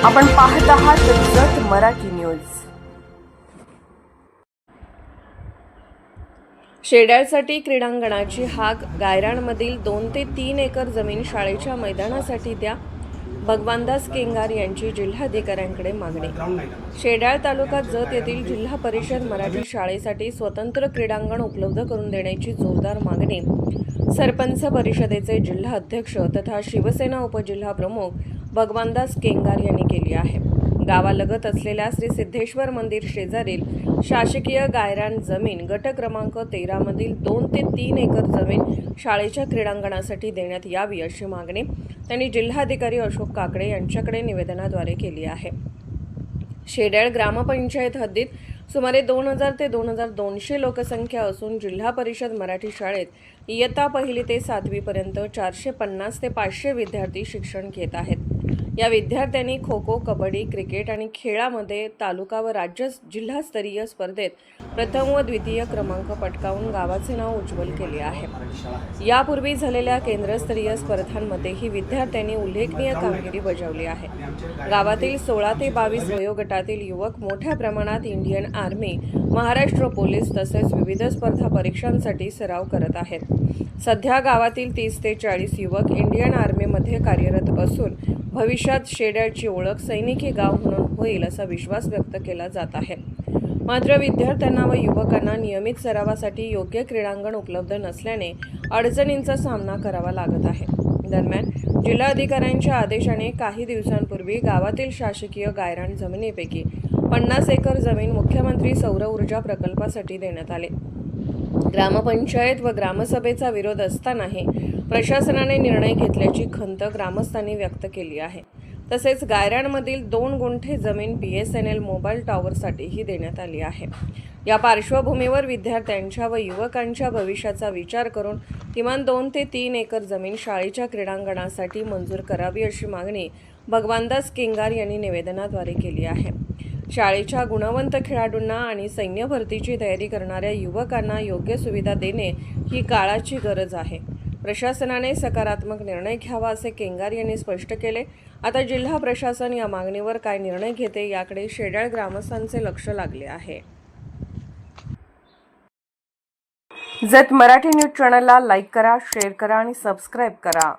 आपण पाहत आहात जत मराठी न्यूज। शेड्याळसाठी क्रीडांगणाची हाक, गायरानमधील 2 ते 3 एकर जमीन शाळेच्या मैदानासाठी द्या, भगवानदास केंगार यांची जिल्हाधिकाऱ्यांकडे मागणी। शेड्याळ तालुका जत येथील जिल्हा परिषद मराठी शाळेसाठी स्वतंत्र क्रीडांगण उपलब्ध करून देण्याची जोरदार मागणी सरपंच परिषदेचे जिल्हा अध्यक्ष तथा शिवसेना उपजिल्हा प्रमुख भगवानदास केंगार यांनी केली आहे। गावालगत असलेल्या श्री सिद्धेश्वर मंदिर शेजारील शासकीय गायरान जमीन गट क्रमांक 13 मधील 2 ते 3 एकर जमीन शाळेच्या क्रीडांगणासाठी देण्यात यावी अशी मागणी त्यांनी जिल्हाधिकारी अशोक काकडे यांच्याकडे निवेदनाद्वारे केली आहे। शेड्याळ ग्रामपंचायत हद्दीत सुमारे 2000 ते 2200 लोकसंख्या असून जिल्हा परिषद मराठी शाळेत इयत्ता 1 ते 7वी पर्यंत 450 ते 500 विद्यार्थी शिक्षण घेत आहेत। या विद्यार्थ्यांनी खो खो, कबड्डी, क्रिकेट आणि खेळामध्ये तालुका व राज्य जिल्हास्तरीय स्पर्धेत प्रथम व द्वितीय क्रमांक पटकावून गावाचे नाव उज्ज्वल केले आहे। यापूर्वी झालेल्या केंद्रस्तरीय स्पर्धांमध्येही विद्यार्थ्यांनी उल्लेखनीय कामगिरी बजावली आहे। गावातील 16 ते 22 वयोगटातील युवक मोठ्या प्रमाणात इंडियन आर्मी, महाराष्ट्र पोलीस तसेच विविध स्पर्धा परीक्षांसाठी सराव करत आहेत। सध्या गावातील 30 ते 40 युवक इंडियन आर्मीमध्ये कार्यरत असून भविष्यात शेड्याळची ओळख सैनिकी गाव म्हणून होईल असा विश्वास व्यक्त केला जात आहे। मात्र विद्यार्थ्यांना व युवकांना नियमित सरावासाठी योग्य क्रीडांगण उपलब्ध नसल्याने अडचणींचा सामना करावा लागत आहे। दरम्यान जिल्हाधिकाऱ्यांच्या आदेशाने काही दिवसांपूर्वी गावातील शासकीय गायरान जमिनीपैकी 50 एकर जमीन मुख्यमंत्री सौर ऊर्जा प्रकल्पासाठी देण्यात आले। ग्रामपंचायत व ग्रामसभेचा विरोध असतानाही प्रशासनाने निर्णय घेतल्याची खंत ग्रामस्थांनी व्यक्त केली आहे। तसेच गायरानमधील 2 गुंठे जमीन BSNL मोबाईल टॉवरसाठीही देण्यात आली आहे। या पार्श्वभूमीवर विद्यार्थ्यांच्या व युवकांच्या भविष्याचा विचार करून किमान 2 ते 3 एकर जमीन शाळेच्या क्रीडांगणासाठी मंजूर करावी अशी मागणी भगवानदास केंगार यांनी निवेदनाद्वारे केली आहे। शाळेच्या गुणवंत खेळाडूंना आणि सैन्य भरतीची तयारी करणाऱ्या युवकांना योग्य सुविधा देणे ही काळाची गरज आहे। प्रशासनाने सकारात्मक निर्णय घ्यावा असे केंगार यांनी स्पष्ट केले। आता जिल्हा प्रशासन या मागणीवर काय निर्णय घेते याकडे शेड्याळ ग्रामस्थांचे लक्ष लागले आहे। जत मराठी न्यूज चॅनलला लाईक करा, शेअर करा आणि सबस्क्राईब करा।